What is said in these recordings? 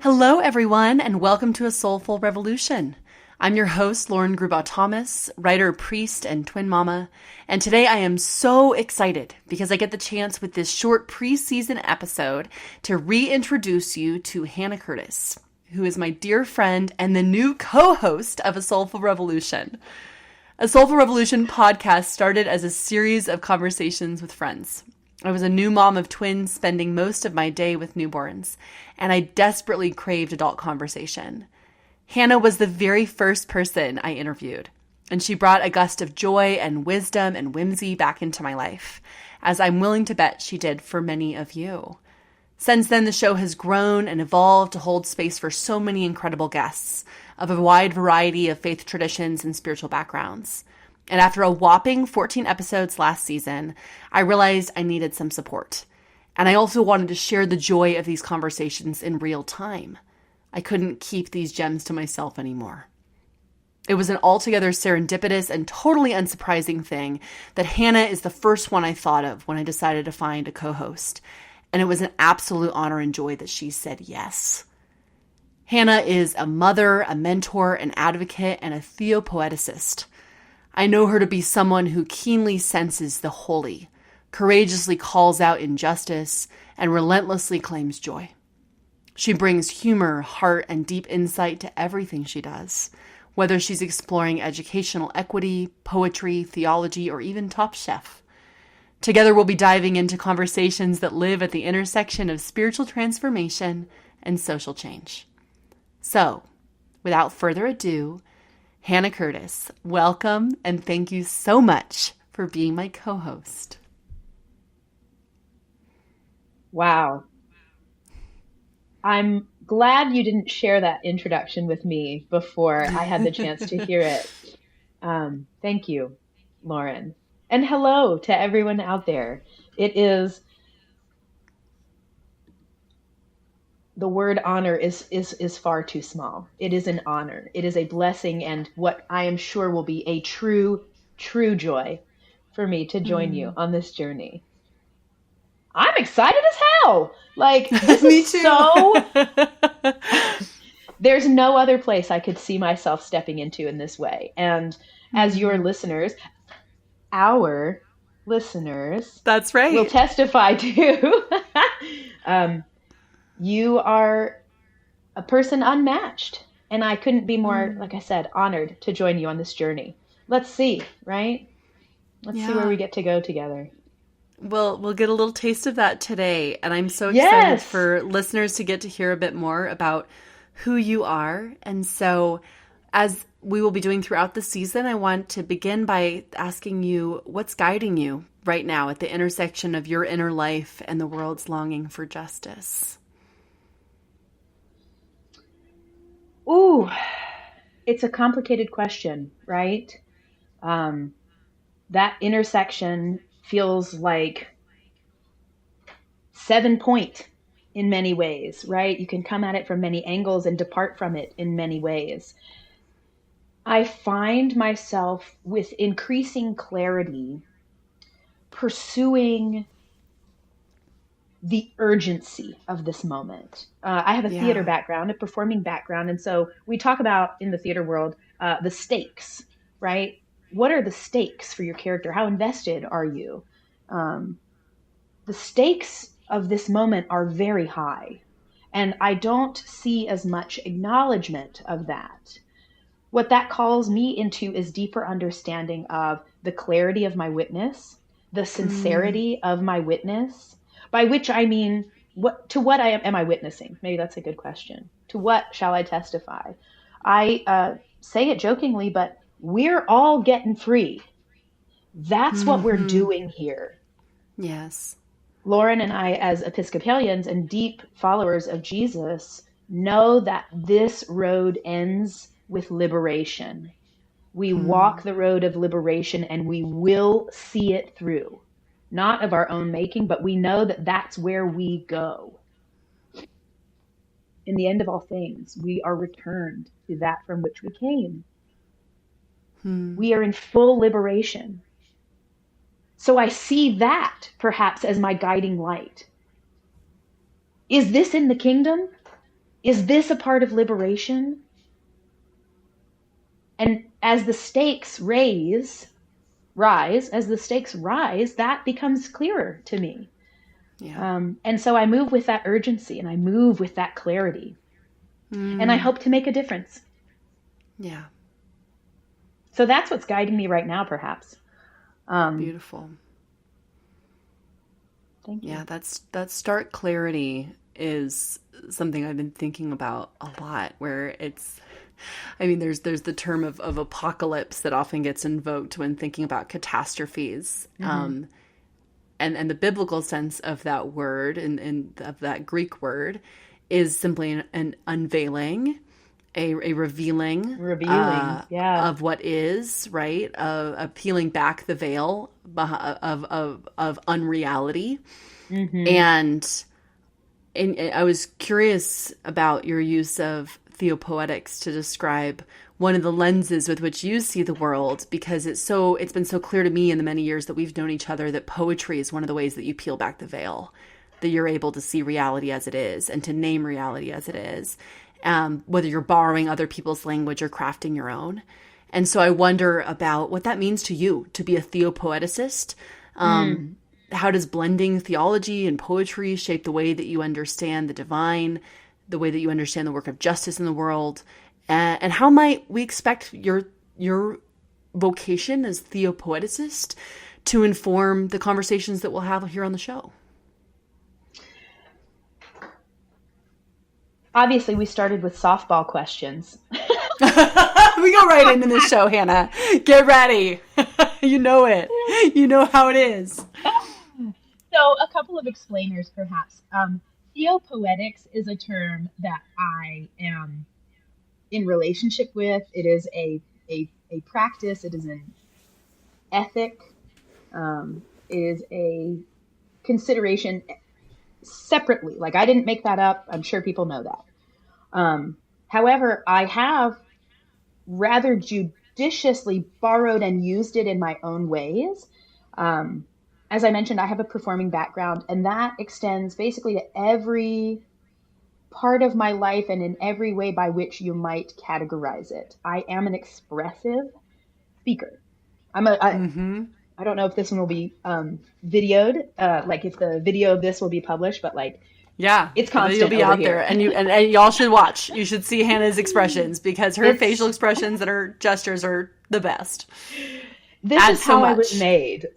Hello, everyone, and welcome to A Soulful Revolution. I'm your host, Lauren Grubaugh-Thomas, writer, priest, and twin mama, and today I am so excited because I get the chance with this short pre-season episode to reintroduce you to Hannah Curtis, who is my dear friend and the new co-host of A Soulful Revolution. A Soulful Revolution podcast started as a series of conversations with friends. I was a new mom of twins spending most of my day with newborns, and I desperately craved adult conversation. Hannah was the very first person I interviewed, and she brought a gust of joy and wisdom and whimsy back into my life, as I'm willing to bet she did for many of you. Since then, the show has grown and evolved to hold space for so many incredible guests of a wide variety of faith traditions and spiritual backgrounds. And after a whopping 14 episodes last season, I realized I needed some support. And I also wanted to share the joy of these conversations in real time. I couldn't keep these gems to myself anymore. It was an altogether serendipitous and totally unsurprising thing that Hannah is the first one I thought of when I decided to find a co-host. And it was an absolute honor and joy that she said yes. Hannah is a mother, a mentor, an advocate, and a theopoeticist. I know her to be someone who keenly senses the holy, courageously calls out injustice, and relentlessly claims joy. She brings humor, heart, and deep insight to everything she does, whether she's exploring educational equity, poetry, theology, or even Top Chef. Together, we'll be diving into conversations that live at the intersection of spiritual transformation and social change. So, without further ado, Hannah Curtis, welcome and thank you so much for being my co-host. Wow. I'm glad you didn't share that introduction with me before I had the chance to hear it. Thank you, Lauren. And hello to everyone out there. The word honor is far too small. It is an honor. It is a blessing and what I am sure will be a true joy for me to join you on this journey. I'm excited as hell. Like, this Me is too. There's no other place I could see myself stepping into in this way. And as your listeners, our listeners, That's right, will testify to, you are a person unmatched. And I couldn't be more, like I said, honored to join you on this journey. Let's see, right? Let's see where we get to go together. Well, we'll get a little taste of that today, and I'm so excited Yes. for listeners to get to hear a bit more about who you are. And so, as we will be doing throughout the season, I want to begin by asking you what's guiding you right now at the intersection of your inner life and the world's longing for justice. Ooh, it's a complicated question, right? That intersection feels like 7-point in many ways, right? You can come at it from many angles and depart from it in many ways. I find myself with increasing clarity pursuing the urgency of this moment. I have a theater background, a performing background, and so we talk about in the theater world the stakes, right? What are the stakes for your character? How invested are you? The stakes of this moment are very high, and I don't see as much acknowledgement of that. What that calls me into is deeper understanding of the clarity of my witness, the sincerity of my witness, by which I mean, what am I witnessing? Maybe that's a good question. To what shall I testify? I say it jokingly, but we're all getting free. That's what we're doing here. Yes. Lauren and I, as Episcopalians and deep followers of Jesus, know that this road ends with liberation. We walk the road of liberation and we will see it through. Not of our own making, but we know that that's where we go. In the end of all things, we are returned to that from which we came. We are in full liberation. So I see that perhaps as my guiding light. Is this in the kingdom? Is this a part of liberation? And as the stakes as the stakes rise, that becomes clearer to me. Yeah. And so I move with that urgency and I move with that clarity. And I hope to make a difference. Yeah. So that's what's guiding me right now, perhaps. Beautiful. Thank you. Yeah, that stark clarity is something I've been thinking about a lot, where there's the term of apocalypse that often gets invoked when thinking about catastrophes. And the biblical sense of that word and of that Greek word is simply an unveiling, a revealing, yeah, of what is, right? Of peeling back the veil of unreality. And I was curious about your use of theopoetics to describe one of the lenses with which you see the world, because it's been so clear to me in the many years that we've known each other that poetry is one of the ways that you peel back the veil, that you're able to see reality as it is and to name reality as it is, whether you're borrowing other people's language or crafting your own. And so I wonder about what that means to you to be a theopoeticist. How does blending theology and poetry shape the way that you understand the divine, the way that you understand the work of justice in the world? And how might we expect your vocation as theopoeticist to inform the conversations that we'll have here on the show? Obviously, we started with softball questions. We go right into the show, Hannah. Get ready. You know it. You know how it is. So a couple of explainers, perhaps. Theopoetics is a term that I am in relationship with. It is a practice. It is an ethic. It is a consideration separately. Like, I didn't make that up. I'm sure people know that. However, I have rather judiciously borrowed and used it in my own ways. As I mentioned, I have a performing background, and that extends basically to every part of my life and in every way by which you might categorize it. I am an expressive speaker. I don't know if this one will be videoed, like if the video of this will be published, but like, yeah, it's constant. You'll be over out here. there, and y'all should watch. You should see Hannah's expressions, because her facial expressions and her gestures are the best. This is how I was made.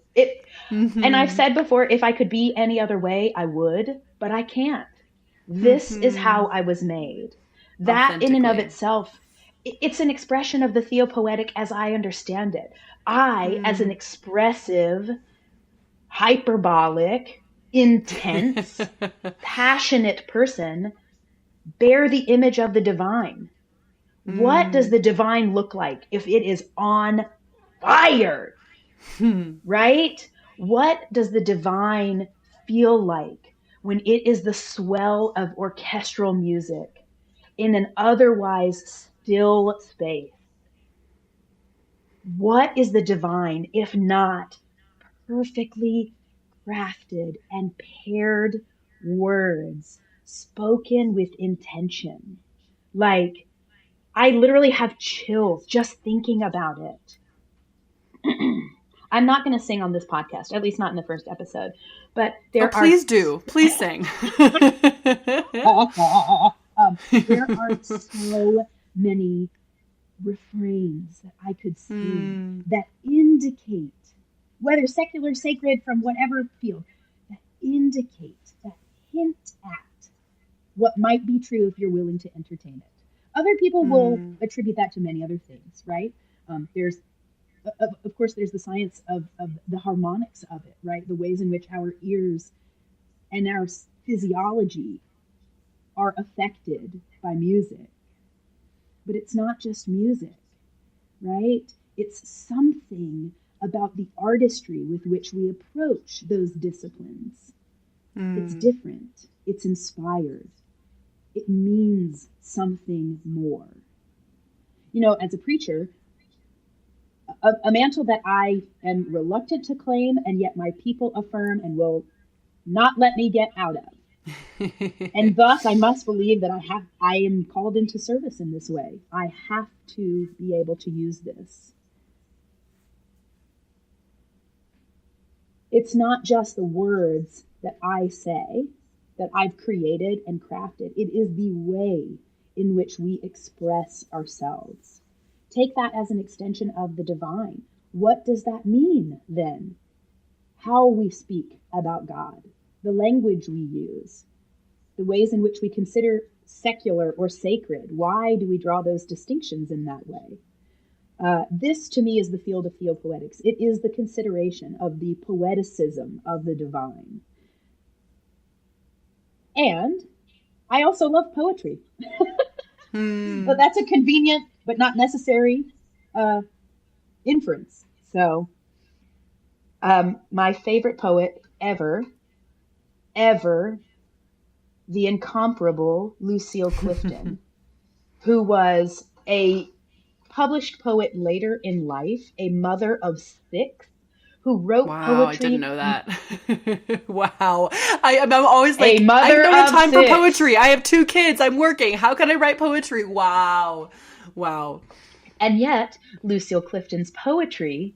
And I've said before, if I could be any other way, I would, but I can't. This is how I was made. That in and of itself, it's an expression of the theopoetic as I understand it. I, as an expressive, hyperbolic, intense, passionate person, bear the image of the divine. What does the divine look like if it is on fire? Right? What does the divine feel like when it is the swell of orchestral music in an otherwise still space? What is the divine if not perfectly crafted and paired words spoken with intention? Like, I literally have chills just thinking about it. I'm not going to sing on this podcast, at least not in the first episode. But please do. Please sing. There are so many refrains that I could sing that indicate, whether secular, sacred, from whatever field, that indicate, that hint at what might be true if you're willing to entertain it. Other people will attribute that to many other things, right? Of course, there's the science of the harmonics of it, right? The ways in which our ears and our physiology are affected by music. But it's not just music, right? It's something about the artistry with which we approach those disciplines. It's different. It's inspired. It means something more. You know, as a preacher, a mantle that I am reluctant to claim, and yet my people affirm and will not let me get out of, And thus I must believe that I am called into service in this way. I have to be able to use this. It's not just the words that I say, that I've created and crafted. It is the way in which we express ourselves. Take that as an extension of the divine. What does that mean then? How we speak about God, the language we use, the ways in which we consider secular or sacred. Why do we draw those distinctions in that way? This to me is the field of theopoetics. It is the consideration of the poeticism of the divine. And I also love poetry. But that's a convenient but not necessary inference. So my favorite poet ever, the incomparable Lucille Clifton, who was a published poet later in life, a mother of 6, who wrote poetry. Wow, I didn't know that. Wow. I'm always like, A mother I don't have of time for 6. poetry. I have 2 kids. I'm working. How can I write poetry? Wow. Wow. And yet, Lucille Clifton's poetry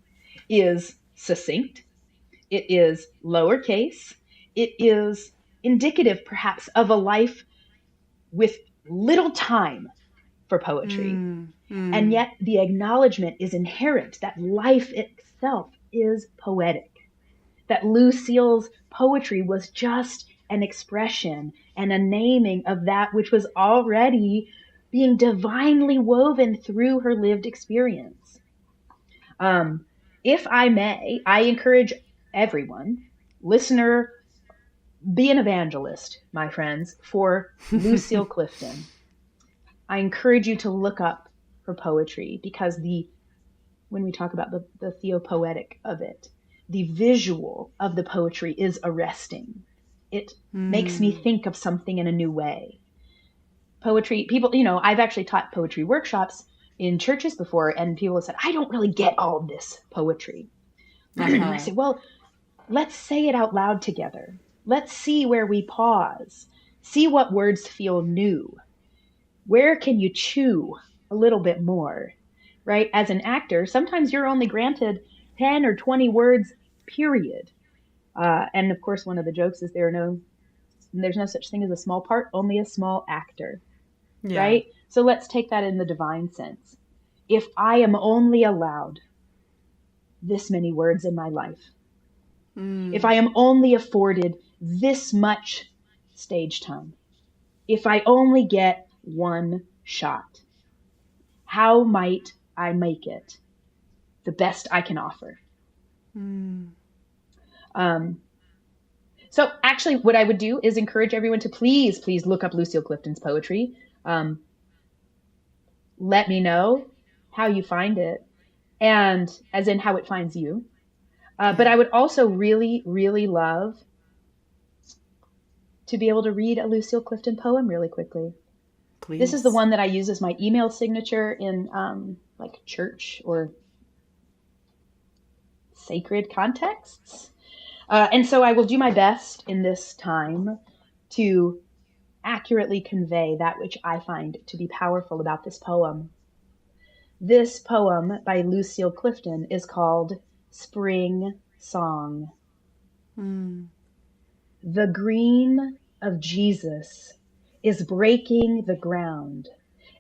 is succinct. It is lowercase. It is indicative, perhaps, of a life with little time for poetry. And yet the acknowledgement is inherent that life itself is poetic, that Lucille's poetry was just an expression and a naming of that which was already being divinely woven through her lived experience. If I may, I encourage everyone, listener, be an evangelist, my friends, for Lucille Clifton. I encourage you to look up her poetry, because when we talk about the theopoetic of it, the visual of the poetry is arresting. It makes me think of something in a new way. Poetry, people, I've actually taught poetry workshops in churches before, and people have said, I don't really get all this poetry. And I say, well, let's say it out loud together. Let's see where we pause. See what words feel new. Where can you chew a little bit more, right? As an actor, sometimes you're only granted 10 or 20 words, period. And of course, one of the jokes is there's no such thing as a small part, only a small actor, right? So let's take that in the divine sense. If I am only allowed this many words in my life, if I am only afforded this much stage time, if I only get one shot, how might I make it the best I can offer? So actually what I would do is encourage everyone to please look up Lucille Clifton's poetry. Let me know how you find it, and as in how it finds you. But I would also really, really love to be able to read a Lucille Clifton poem really quickly. Please. This is the one that I use as my email signature in like church or sacred contexts. And so I will do my best in this time to accurately convey that which I find to be powerful about this poem. This poem by Lucille Clifton is called Spring Song. The green of Jesus is breaking the ground,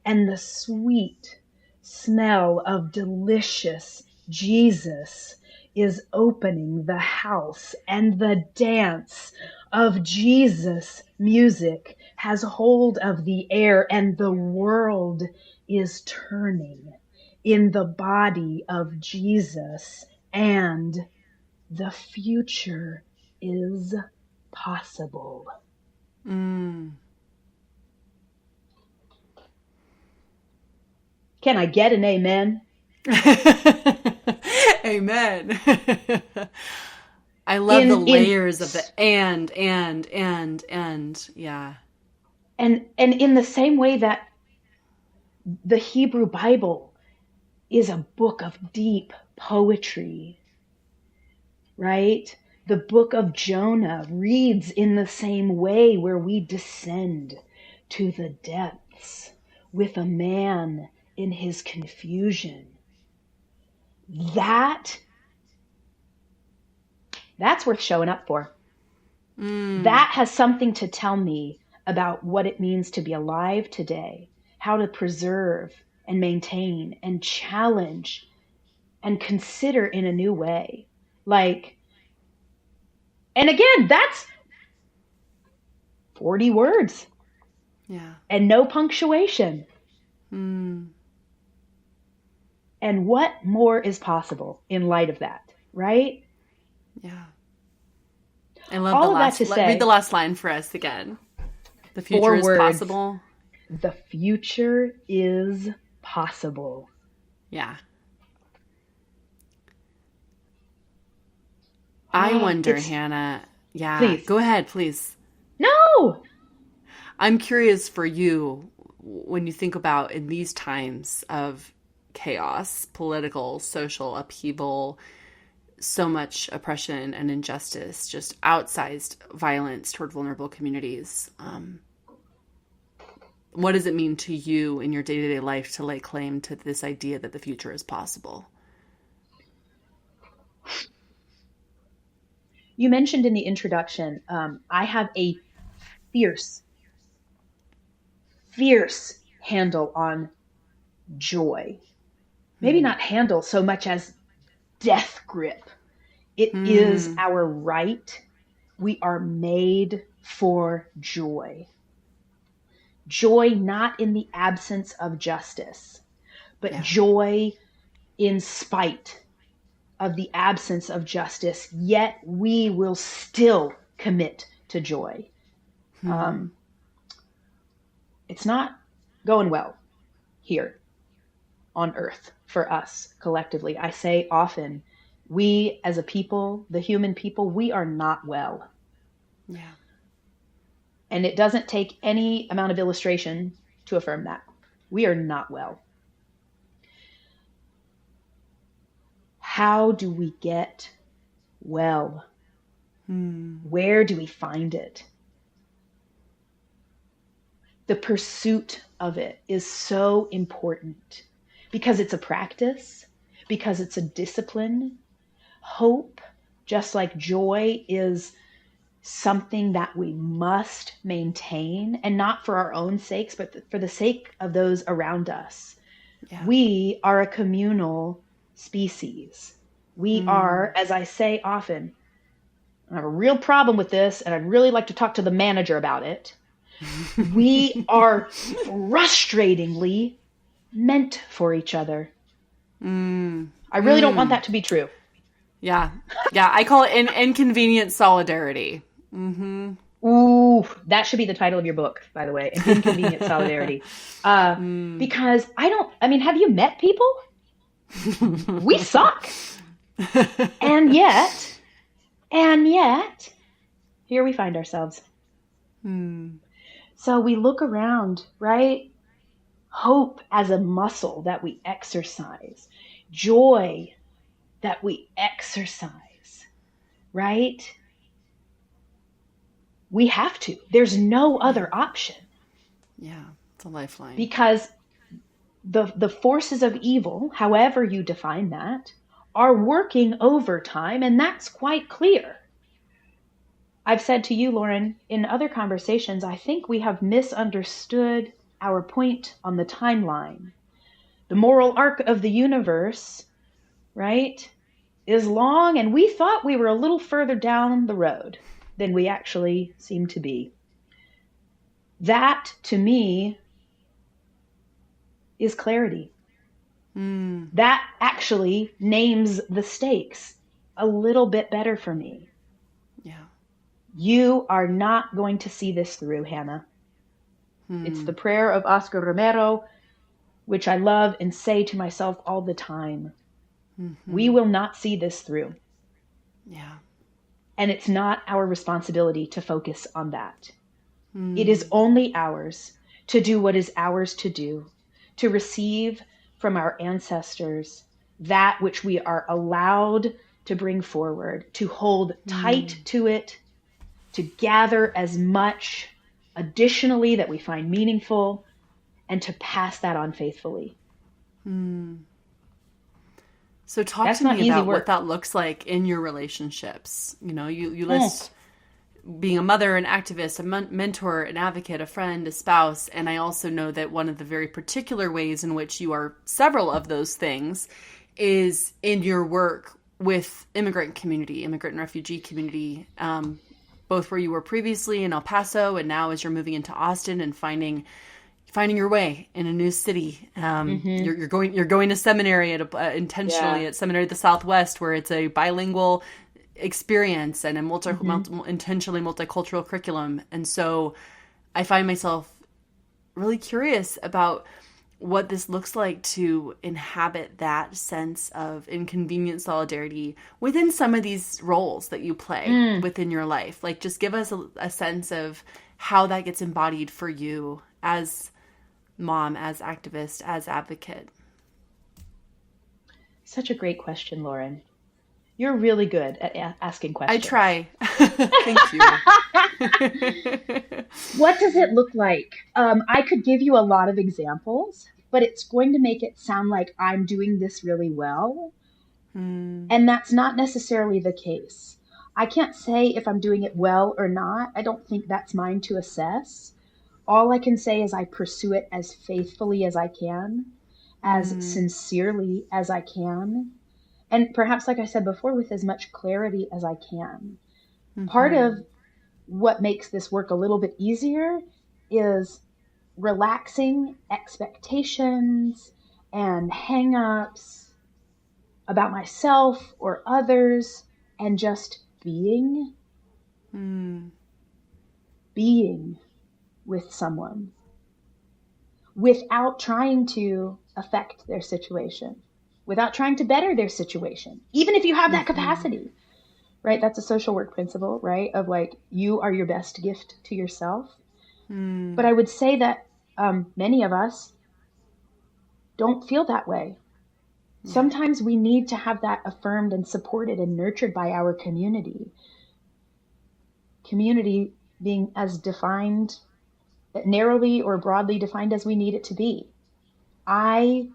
and the sweet smell of delicious Jesus is opening the house, and the dance of Jesus music has hold of the air, and the world is turning in the body of Jesus, and the future is possible. Can I get an amen? Amen. I love the layers of the and, yeah. And in the same way that the Hebrew Bible is a book of deep poetry, right? The book of Jonah reads in the same way, where we descend to the depths with a man in his confusion. That's worth showing up for. That has something to tell me about what it means to be alive today, how to preserve and maintain and challenge and consider in a new way. Like, and again, that's 40 words. Yeah. And no punctuation. And what more is possible in light of that, right? Yeah. I love All the of last, that to say, read the last line for us again. The future 4 is words. possible. The future is possible. Yeah. I wonder, Hannah. Yeah. Please. Go ahead, please. No! I'm curious for you, when you think about in these times of chaos, political, social upheaval, so much oppression and injustice, just outsized violence toward vulnerable communities. What does it mean to you in your day-to-day life to lay claim to this idea that the future is possible? You mentioned in the introduction, I have a fierce handle on joy. Maybe not handle so much as death grip. It is our right. We are made for joy. Joy not in the absence of justice, but joy in spite of the absence of justice, yet we will still commit to joy. It's not going well here on earth for us collectively. I say often, we as a people, the human people, we are not well. Yeah. And it doesn't take any amount of illustration to affirm that. We are not well. How do we get well? Where do we find it? The pursuit of it is so important because it's a practice, because it's a discipline. Hope, just like joy, is something that we must maintain, and not for our own sakes, but for the sake of those around us. Yeah. We are a communal species. We are, as I say often, I have a real problem with this, and I'd really like to talk to the manager about it. We are frustratingly meant for each other. I really don't want that to be true. Yeah. Yeah. I call it an inconvenient solidarity. Ooh, that should be the title of your book, by the way. An inconvenient solidarity. Because have you met people? We suck. And yet, here we find ourselves. So we look around, right? Hope as a muscle that we exercise. Joy that we exercise, right? We have to. There's no other option. Yeah, it's a lifeline. Because the forces of evil, however you define that, are working overtime, and that's quite clear. I've said to you, Lauren, in other conversations, I think we have misunderstood our point on the timeline. The moral arc of the universe, right, is long, and we thought we were a little further down the road than we actually seem to be. That, to me, is clarity. That actually names the stakes a little bit better for me. Yeah. You are not going to see this through, Hannah. It's the prayer of Oscar Romero, which I love and say to myself all the time. We will not see this through. Yeah. And it's not our responsibility to focus on that. It is only ours to do what is ours to do, to receive from our ancestors that which we are allowed to bring forward, to hold tight to it, to gather as much additionally that we find meaningful, and to pass that on faithfully. So talk That's to not me easy about what work. that looks like in your relationships. You list being a mother, an activist, a mentor, an advocate, a friend, a spouse. And I also know that one of the very particular ways in which you are several of those things is in your work with immigrant and refugee community, both where you were previously in El Paso and now as you're moving into Austin and finding your way in a new city. You're going to seminary intentionally at Seminary of the Southwest, where it's a bilingual experience and a intentionally multicultural curriculum. And so I find myself really curious about what this looks like to inhabit that sense of inconvenient solidarity within some of these roles that you play within your life. Like, just give us a sense of how that gets embodied for you as mom, as activist, as advocate. Such a great question, Lauren. You're really good at asking questions. I try. Thank you. What does it look like? I could give you a lot of examples, but it's going to make it sound like I'm doing this really well. And that's not necessarily the case. I can't say if I'm doing it well or not. I don't think that's mine to assess. All I can say is I pursue it as faithfully as I can, as sincerely as I can, and perhaps, like I said before, with as much clarity as I can. Part of what makes this work a little bit easier is relaxing expectations and hang-ups about myself or others and just being with someone without trying to affect their situation, without trying to better their situation, even if you have that capacity, right? That's a social work principle, right? Of like, you are your best gift to yourself. But I would say that many of us don't feel that way. Sometimes we need to have that affirmed and supported and nurtured by our community. Community being as defined, narrowly or broadly defined as we need it to be. I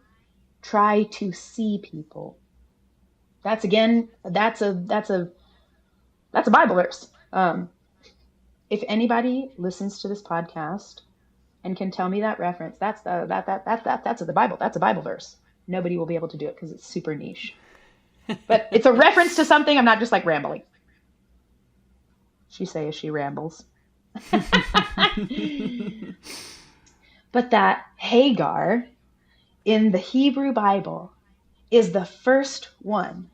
try to see people. That's a Bible verse. If anybody listens to this podcast and can tell me that reference, that's the Bible. That's a Bible verse. Nobody will be able to do it because it's super niche. But it's a reference to something. I'm not just like rambling. She say as she rambles. But that Hagar in the Hebrew Bible is the first one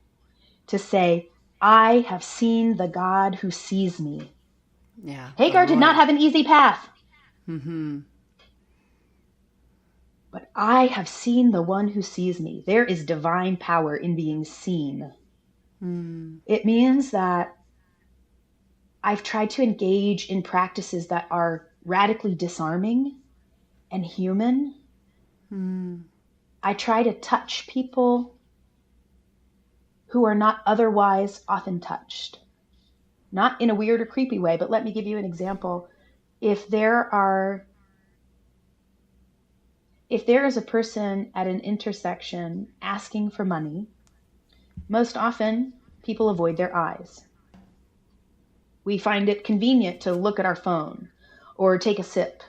to say, I have seen the God who sees me. Yeah. Hagar did not have an easy path. But I have seen the one who sees me. There is divine power in being seen. It means that I've tried to engage in practices that are radically disarming and human. I try to touch people who are not otherwise often touched. Not in a weird or creepy way, but let me give you an example. If there is a person at an intersection asking for money, most often people avoid their eyes. We find it convenient to look at our phone or take a sip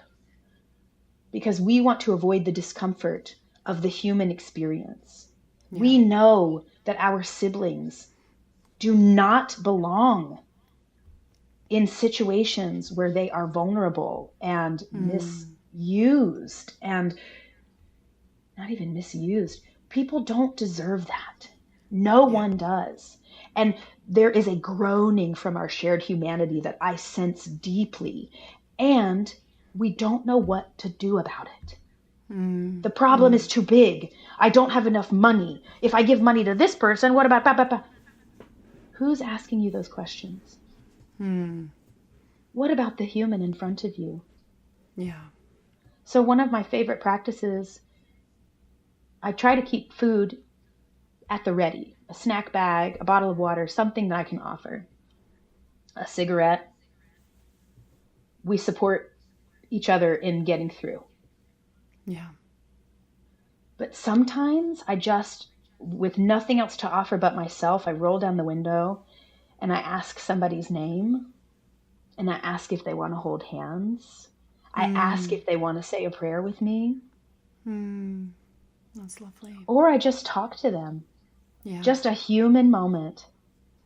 because we want to avoid the discomfort of the human experience. Yeah. We know that our siblings do not belong in situations where they are vulnerable and misused, and not even misused. People don't deserve that. No one does. And there is a groaning from our shared humanity that I sense deeply, and we don't know what to do about it. The problem is too big. I don't have enough money. If I give money to this person, what about... Who's asking you those questions? What about the human in front of you? Yeah. So one of my favorite practices, I try to keep food at the ready, a snack bag, a bottle of water, something that I can offer, a cigarette. We support each other in getting through. Yeah. But sometimes I just, with nothing else to offer but myself, I roll down the window and I ask somebody's name, and I ask if they want to hold hands. I ask if they want to say a prayer with me. That's lovely. Or I just talk to them. Yeah. Just a human moment.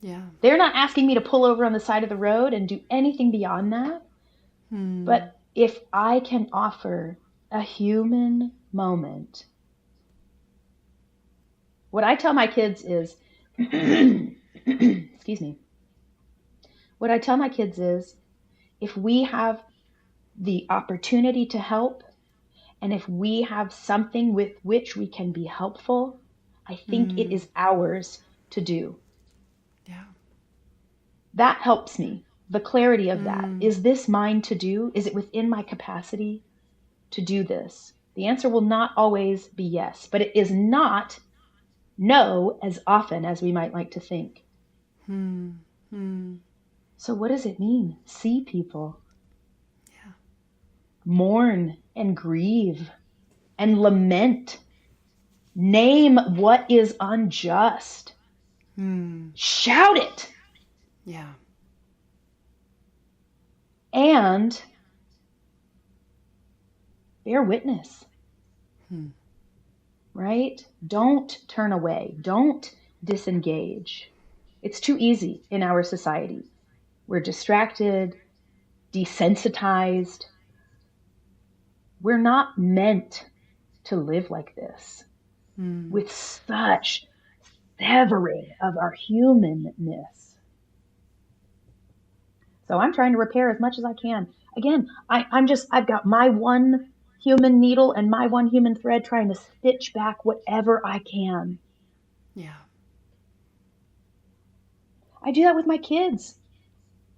Yeah. They're not asking me to pull over on the side of the road and do anything beyond that. But if I can offer a human moment, what I tell my kids is, excuse me. What I tell my kids is, if we have the opportunity to help, and if we have something with which we can be helpful, I think it is ours to do. Yeah. That helps me. The clarity of that. Is this mine to do? Is it within my capacity to do this? The answer will not always be yes, but it is not no as often as we might like to think. So what does it mean? See people. Yeah. Mourn and grieve and lament. Name what is unjust. Shout it. Yeah. And bear witness. Right? Don't turn away. Don't disengage. It's too easy in our society. We're distracted, desensitized. We're not meant to live like this with such severing of our humanness. So I'm trying to repair as much as I can. Again, I've got my one human needle and my one human thread trying to stitch back whatever I can. Yeah. I do that with my kids,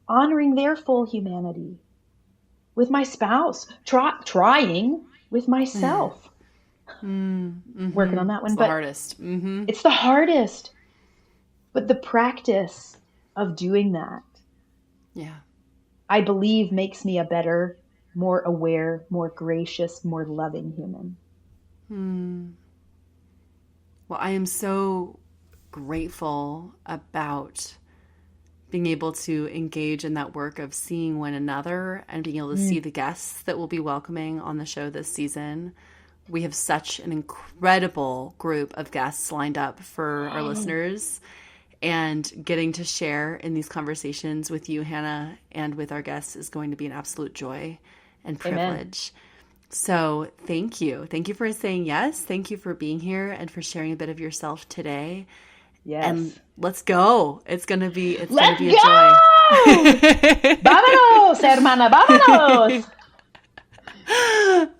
honoring their full humanity. With my spouse, trying with myself. Working on that one. It's the but hardest. It's the hardest. But the practice of doing that, Yeah. I believe, makes me a better, more aware, more gracious, more loving human. Well, I am so grateful about being able to engage in that work of seeing one another and being able to see the guests that we'll be welcoming on the show this season. We have such an incredible group of guests lined up for our listeners, and getting to share in these conversations with you, Hannah, and with our guests is going to be an absolute joy and privilege. Amen. So thank you. Thank you for saying yes. Thank you for being here and for sharing a bit of yourself today. Yes. And let's go. It's going to be a joy. Vámonos, hermana, vámonos.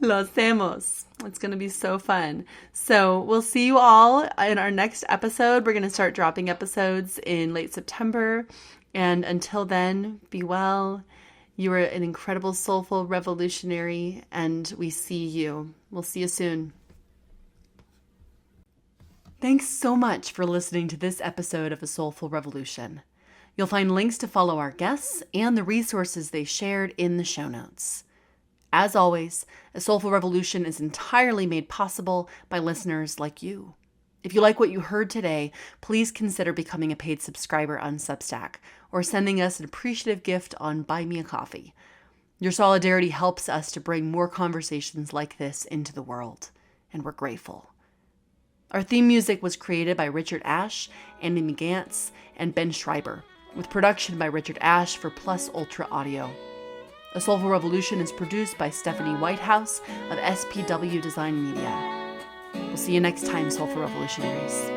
Lo hacemos. It's going to be so fun. So we'll see you all in our next episode. We're going to start dropping episodes in late September. And until then, be well. You are an incredible, soulful revolutionary, and we see you. We'll see you soon. Thanks so much for listening to this episode of A Soulful Revolution. You'll find links to follow our guests and the resources they shared in the show notes. As always, A Soulful Revolution is entirely made possible by listeners like you. If you like what you heard today, please consider becoming a paid subscriber on Substack or sending us an appreciative gift on Buy Me a Coffee. Your solidarity helps us to bring more conversations like this into the world, and we're grateful. Our theme music was created by Richard Ash, Andy McGantz, and Ben Schreiber, with production by Richard Ash for Plus Ultra Audio. A Soulful Revolution is produced by Stephanie Whitehouse of SPW Design Media. We'll see you next time, Soulful Revolutionaries.